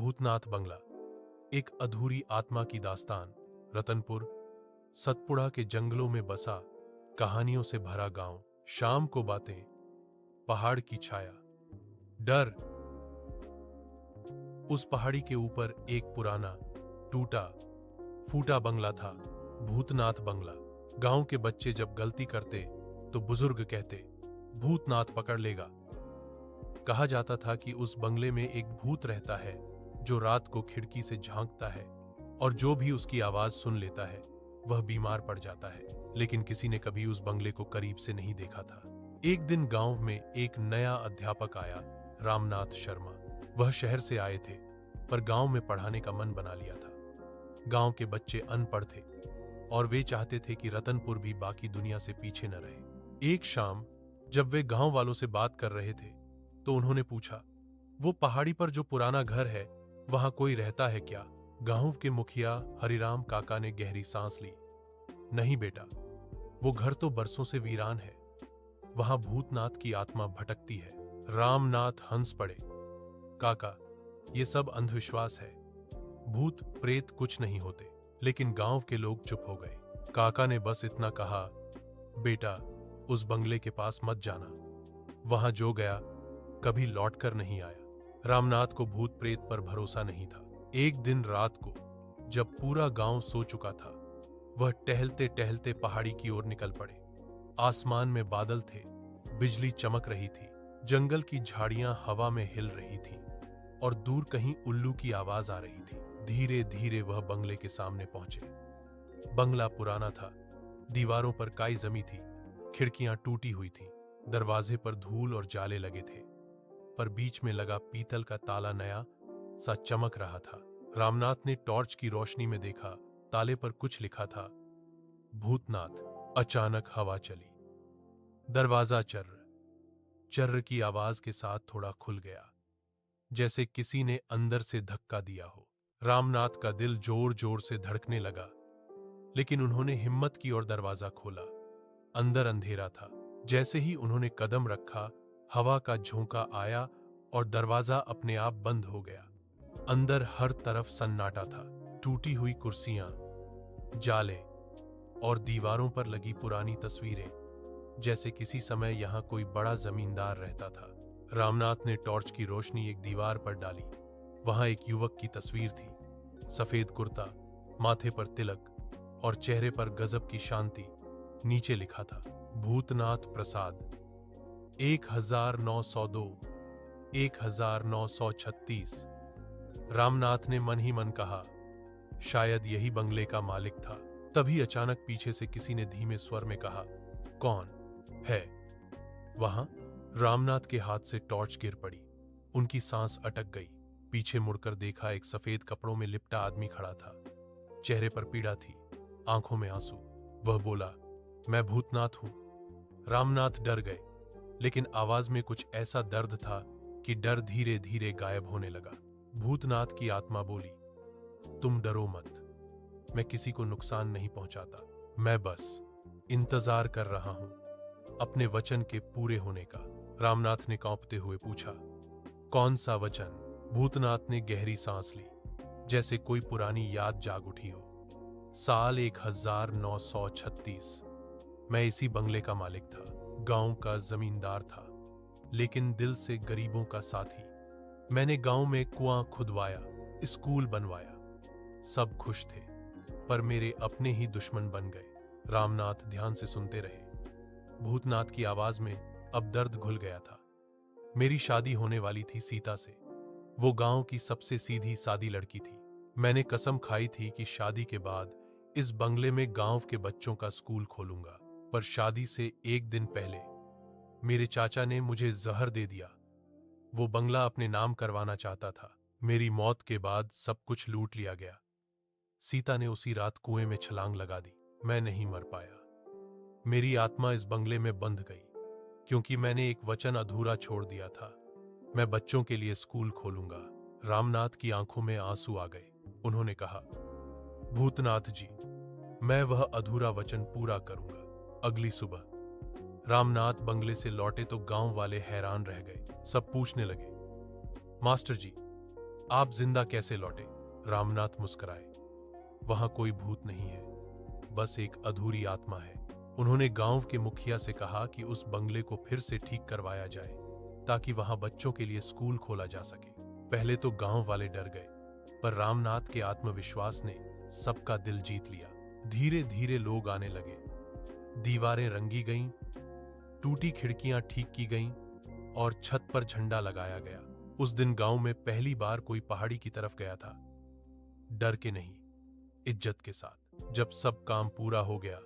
भूतनाथ बंगला, एक अधूरी आत्मा की दास्तान। रतनपुर, सतपुड़ा के जंगलों में बसा कहानियों से भरा गांव। शाम को बातें, पहाड़ की छाया, डर। उस पहाड़ी के ऊपर एक पुराना, टूटा फूटा बंगला था, भूतनाथ बंगला। गांव के बच्चे जब गलती करते तो बुजुर्ग कहते, भूतनाथ पकड़ लेगा। कहा जाता था कि उस बंगले में एक भूत रहता है जो रात को खिड़की से झांकता है और जो भी उसकी आवाज सुन लेता है वह बीमार पड़ जाता है। लेकिन किसी ने कभी उस बंगले को करीब से नहीं देखा था। एक दिन गांव में एक नया अध्यापक आया, रामनाथ शर्मा। वह शहर से आए थे पर गांव में पढ़ाने का मन बना लिया था। गांव के बच्चे अनपढ़ थे और वे चाहते थे कि रतनपुर भी बाकी दुनिया से पीछे न रहे। एक शाम जब वे गांव वालों से बात कर रहे थे तो उन्होंने पूछा, वो पहाड़ी पर जो पुराना घर है वहां कोई रहता है क्या? गांव के मुखिया हरिराम काका ने गहरी सांस ली। नहीं बेटा, वो घर तो बरसों से वीरान है, वहां भूतनाथ की आत्मा भटकती है। रामनाथ हंस पड़े। काका, ये सब अंधविश्वास है, भूत प्रेत कुछ नहीं होते। लेकिन गांव के लोग चुप हो गए। काका ने बस इतना कहा, बेटा उस बंगले के पास मत जाना, वहां जो गया कभी लौटकर नहीं आया। रामनाथ को भूत प्रेत पर भरोसा नहीं था। एक दिन रात को जब पूरा गांव सो चुका था, वह टहलते टहलते पहाड़ी की ओर निकल पड़े। आसमान में बादल थे, बिजली चमक रही थी, जंगल की झाड़ियां हवा में हिल रही थीं और दूर कहीं उल्लू की आवाज आ रही थी। धीरे धीरे वह बंगले के सामने पहुंचे। बंगला पुराना था, दीवारों पर काई जमी थी, खिड़कियां टूटी हुई थीं, दरवाजे पर धूल और जाले लगे थे, पर बीच में लगा पीतल का ताला नया सा चमक रहा था। रामनाथ ने टॉर्च की रोशनी में देखा, ताले पर कुछ लिखा था, भूतनाथ। अचानक हवा चली, दरवाजा चर्र चर्र की आवाज के साथ थोड़ा खुल गया, जैसे किसी ने अंदर से धक्का दिया हो। रामनाथ का दिल जोर जोर से धड़कने लगा, लेकिन उन्होंने हिम्मत की और दरवाजा खोला। अंदर अंधेरा था। जैसे ही उन्होंने कदम रखा, हवा का झोंका आया और दरवाजा अपने आप बंद हो गया। अंदर हर तरफ सन्नाटा था। टूटी हुई कुर्सियां, जाले और दीवारों पर लगी पुरानी तस्वीरें, जैसे किसी समय यहां कोई बड़ा जमींदार रहता था। रामनाथ ने टॉर्च की रोशनी एक दीवार पर डाली। वहां एक युवक की तस्वीर थी, सफेद कुर्ता, माथे पर तिलक और चेहरे पर गजब की शांति। नीचे लिखा था, भूतनाथ प्रसाद, 1902, 1936। रामनाथ ने मन ही मन कहा, शायद यही बंगले का मालिक था। तभी अचानक पीछे से किसी ने धीमे स्वर में कहा, कौन है वहां? रामनाथ के हाथ से टॉर्च गिर पड़ी। उनकी सांस अटक गई। पीछे मुड़कर देखा, एक सफेद कपड़ों में लिपटा आदमी खड़ा था। चेहरे पर पीड़ा थी, आंखों में आंसू। वह बोला, मैं भूतनाथ हूं। रामनाथ डर गए, लेकिन आवाज में कुछ ऐसा दर्द था कि डर धीरे धीरे गायब होने लगा। भूतनाथ की आत्मा बोली, तुम डरो मत, मैं किसी को नुकसान नहीं पहुंचाता, मैं बस इंतजार कर रहा हूं अपने वचन के पूरे होने का। रामनाथ ने कांपते हुए पूछा, कौन सा वचन? भूतनाथ ने गहरी सांस ली, जैसे कोई पुरानी याद जाग उठी हो। साल 1936, मैं इसी बंगले का मालिक था, गांव का जमींदार था, लेकिन दिल से गरीबों का साथी। मैंने गांव में कुआं खुदवाया, स्कूल बनवाया, सब खुश थे, पर मेरे अपने ही दुश्मन बन गए। रामनाथ ध्यान से सुनते रहे। भूतनाथ की आवाज में अब दर्द घुल गया था। मेरी शादी होने वाली थी सीता से, वो गांव की सबसे सीधी सादी लड़की थी। मैंने कसम खाई थी कि शादी के बाद इस बंगले में गांव के बच्चों का स्कूल खोलूंगा। पर शादी से एक दिन पहले मेरे चाचा ने मुझे जहर दे दिया। वो बंगला अपने नाम करवाना चाहता था। मेरी मौत के बाद सब कुछ लूट लिया गया। सीता ने उसी रात कुएं में छलांग लगा दी। मैं नहीं मर पाया। मेरी आत्मा इस बंगले में बंध गई, क्योंकि मैंने एक वचन अधूरा छोड़ दिया था। मैं बच्चों के लिए स्कूल खोलूंगा। रामनाथ की आंखों में आंसू आ गए। उन्होंने कहा, भूतनाथ जी, मैं वह अधूरा वचन पूरा करूंगा। अगली सुबह रामनाथ बंगले से लौटे तो गांव वाले हैरान रह गए। सब पूछने लगे, मास्टर जी, आप जिंदा कैसे लौटे? रामनाथ मुस्कुराए। वहां कोई भूत नहीं है, बस एक अधूरी आत्मा है। उन्होंने गांव के मुखिया से कहा कि उस बंगले को फिर से ठीक करवाया जाए ताकि वहां बच्चों के लिए स्कूल खोला जा सके। पहले तो गांव वाले डर गए, पर रामनाथ के आत्मविश्वास ने सबका दिल जीत लिया। धीरे धीरे लोग आने लगे, दीवारें रंगी गईं, टूटी खिड़कियां ठीक की गईं और छत पर झंडा लगाया गया। उस दिन गांव में पहली बार कोई पहाड़ी की तरफ गया था, डर के नहीं, इज्जत के साथ। जब सब काम पूरा हो गया,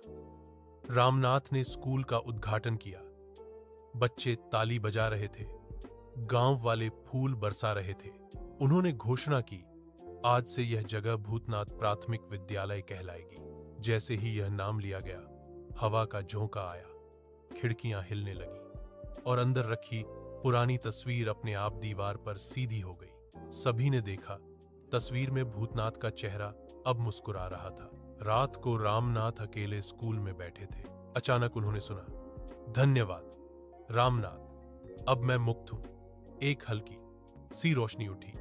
रामनाथ ने स्कूल का उद्घाटन किया। बच्चे ताली बजा रहे थे, गांव वाले फूल बरसा रहे थे। उन्होंने घोषणा की, आज से यह जगह भूतनाथ प्राथमिक विद्यालय कहलाएगी। जैसे ही यह नाम लिया गया, हवा का झोंका आया, खिड़कियां हिलने लगी और अंदर रखी पुरानी तस्वीर अपने आप दीवार पर सीधी हो गई। सभी ने देखा, तस्वीर में भूतनाथ का चेहरा अब मुस्कुरा रहा था। रात को रामनाथ अकेले स्कूल में बैठे थे। अचानक उन्होंने सुना, धन्यवाद रामनाथ, अब मैं मुक्त हूं। एक हल्की सी रोशनी उठी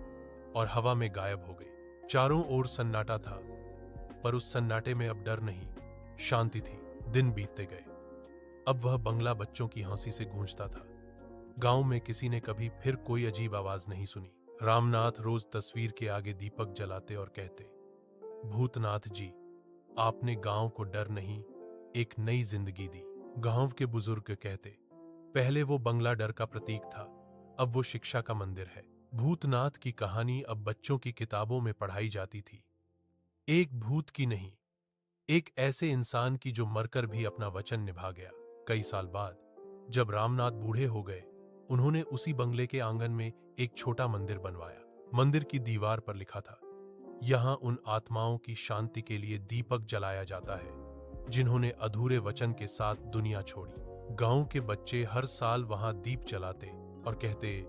और हवा में गायब हो गई। चारों ओर सन्नाटा था, पर उस सन्नाटे में अब डर नहीं, शांति थी। दिन बीतते गए, अब वह बंगला बच्चों की हंसी से गूंजता था। गांव में किसी ने कभी फिर कोई अजीब आवाज नहीं सुनी। रामनाथ रोज तस्वीर के आगे दीपक जलाते और कहते, भूतनाथ जी, आपने गांव को डर नहीं, एक नई जिंदगी दी। गांव के बुजुर्ग कहते, पहले वो बंगला डर का प्रतीक था, अब वो शिक्षा का मंदिर है। भूतनाथ की कहानी अब बच्चों की किताबों में पढ़ाई जाती थी। एक भूत की नहीं, एक ऐसे इंसान की जो मरकर भी अपना वचन निभा गया। कई साल बाद जब रामनाथ बूढ़े हो गए, उन्होंने उसी बंगले के आंगन में एक छोटा मंदिर बनवाया। मंदिर की दीवार पर लिखा था, यहां उन आत्माओं की शांति के लिए दीपक जलाया जाता है जिन्होंने अधूरे वचन के साथ दुनिया छोड़ी। गांव के बच्चे हर साल वहां दीप जलाते और कहते,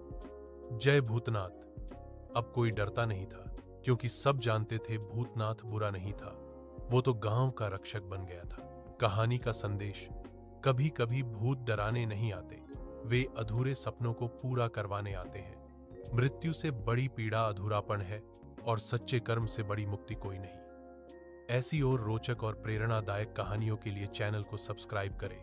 जय भूतनाथ। अब कोई डरता नहीं था, क्योंकि सब जानते थे भूतनाथ बुरा नहीं था, वो तो गांव का रक्षक बन गया था। कहानी का संदेश, कभी कभी भूत डराने नहीं आते, वे अधूरे सपनों को पूरा करवाने आते हैं। मृत्यु से बड़ी पीड़ा अधूरापन है और सच्चे कर्म से बड़ी मुक्ति कोई नहीं। ऐसी और रोचक और प्रेरणादायक कहानियों के लिए चैनल को सब्सक्राइब करें।